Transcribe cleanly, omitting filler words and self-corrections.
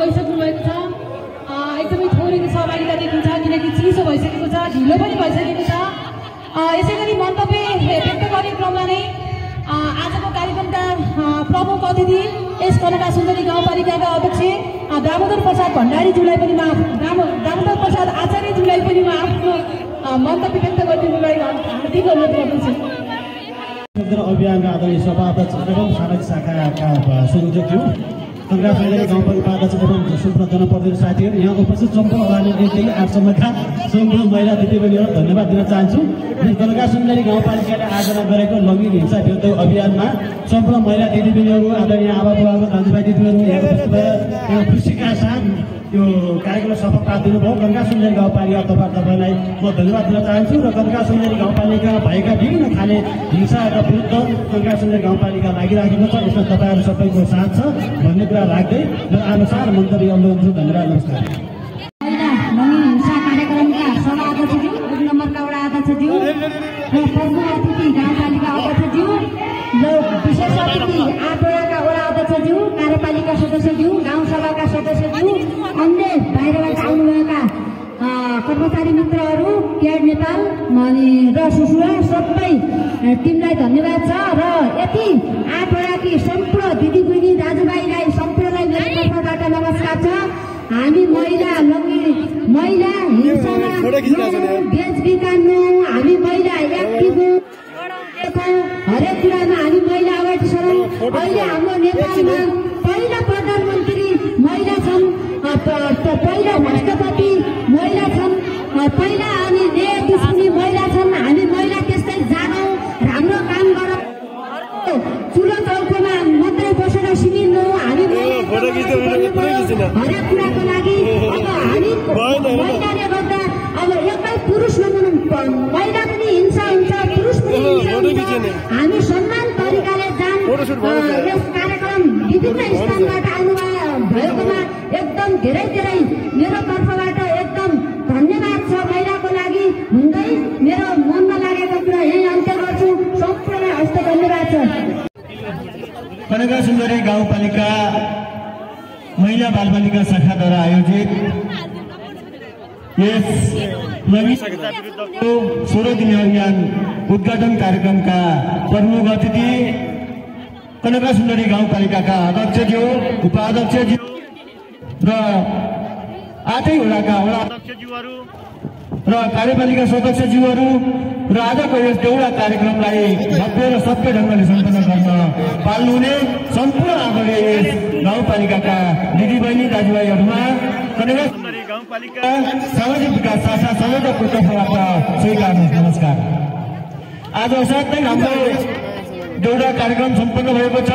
गइसक्नु भएको छ। एकदमै थोरै सहभागिता देखिन्छ किनकि चिसो भइसकेको छ, ढिलो पनि भइसकेको छ। यसै गरी मन्तव्य व्यक्त गर्ने क्रममा नै आजको कार्यक्रमका प्रमुख अतिथि यस कनका सुन्दरी गाउँपालिकाका अध्यक्ष दामोदर प्रसाद भण्डारीज्यूलाई पनि दामोदर प्रसाद आचार्यज्यूलाई पनि म आफ्नो मन्तव्य व्यक्त गरिदिनुलाई हार्दिक अनुरोध गर्दछु। अभियानका आदरणीय सभाध्यक्ष एवं सामाजिक शाखाका संयोजकज्यू, कनका सुन्दरी गाउँपालिका अध्यक्ष एवं सम्पूर्ण जनप्रतिनिधि साथीहरू, यहाँ उपस्थित सम्पूर्ण राजनीतिक आठसम्मका सम्पूर्ण महिला दिदीबहिनीहरू धन्यवाद दिन चाहन्छु। कनका सुन्दरी गाउँपालिकाले आयोजना गरेको लैङ्गिक हिंसा विरुद्ध अभियानमा सम्पूर्ण महिला दिदीबहिनीहरू, आदरणीय आमा बुवाको दाजुभाइ दिदीबहिनी यहाँ उपस्थित भएर खुसीका साथ यो कार्यक्रम सफल पार्न दिनुभयो। कनका सुन्दरी गाउँपालिका तपाईँलाई म धन्यवाद दिन चाहन्छु र कनका सुन्दरी गाउँपालिका भएका विभिन्न खाले हिंसाका विरुद्ध कनका सुन्दरी गाउँपालिका लागिराखेको छ। यसमा तपाईँहरू सबैको साथ छ भन्ने कुरा राख्दै र आफ्नो सानो मन्तव्य अनुरोध गर्छु। धन्यवाद, नमस्कार। लैङ्गिक हिंसा कार्यक्रमका सभा अध्यक्षज्यू, एक नम्बरका वडा अध्यक्षज्यू र प्रमुख अतिथि गाउँपालिका अध्यक्षज्यू, विशेष अतिथि 8 वडाका वडा अध्यक्षज्यू, कार्यपालिका सदस्यज्यू, गाउँसभाका सदस्यज्यू, अन्य बाहिरबाट आउनुभएका कर्मचारी मित्रहरू, क्याड नेपाल र सुसुवा सबै टिमलाई धन्यवाद छ। र यति 8 वडाकी सम्पूर्ण दिदीबहिनी दाजुभाइलाई सम्पूर्णलाई मेरो तर्फबाट नमस्कार छ। हामी महिला हिंसामा बेचबिखन हामी महिला एक्टिभ हरेक कुरामा हामी महिला अगाडि छौँ। अहिले हाम्रो नेपालमा पहिला प्रधानमन्त्री महिला छन्, पहिला राष्ट्रपति महिला छन्, पहिला अनि न्यायाधीश पनि महिला छन्। हामी महिला त्यस्तै जागौँ, राम्रो काम गरौँ, चुलो चौकोमा मात्रै बसेर सीमित नहौँ। हामी हरेक कुराको लागि अब हामी महिलाले गर्दा अब एकै पुरुष महिला पनि हिंसा हुन्छ, पुरुष पनि हिंसा हुन्छ। हामी सम्मान तरिकाले यस कार्यक्रम विभिन्न स्थानबाट आउनुभएकोमा एकदम धेरै मेरो तर्फबाट एकदम धन्यवाद छ महिलाको लागि भन्दै मेरो मनमा लागेको कुरा यही अन्त्य गर्छु। सम्पूर्णलाई हस्त धन्यवाद छ। कनका सुन्दरी गाउँपालिका महिला बालबालिका शाखाद्वारा आयोजित यस लैङ्गिक हिंसा विरुद्धको 16 दिने अभियान उद्घाटन कार्यक्रमका प्रमुख अतिथि कनका सुन्दरी गाउँपालिकाका अध्यक्षज्यू, उपाध्यक्षज्यू र 8 वडाका वडा अध्यक्षज्यूहरू र कार्यपालिका सदस्यज्यूहरू र आजको यस देउडा कार्यक्रमलाई भव्य र सभ्य ढङ्गले सम्पन्न गर्न पाल्नुहुने सम्पूर्ण आदरणीय यस गाउँपालिकाका दिदीबहिनी दाजुभाइहरूमा कनका सुन्दरी गाउँपालिका सामाजिक विकास शाखा संयोजकको तर्फबाट स्वीकार नमस्कार। आज असाध्यै हाम्रो देउडा कार्यक्रम सम्पन्न भएको छ।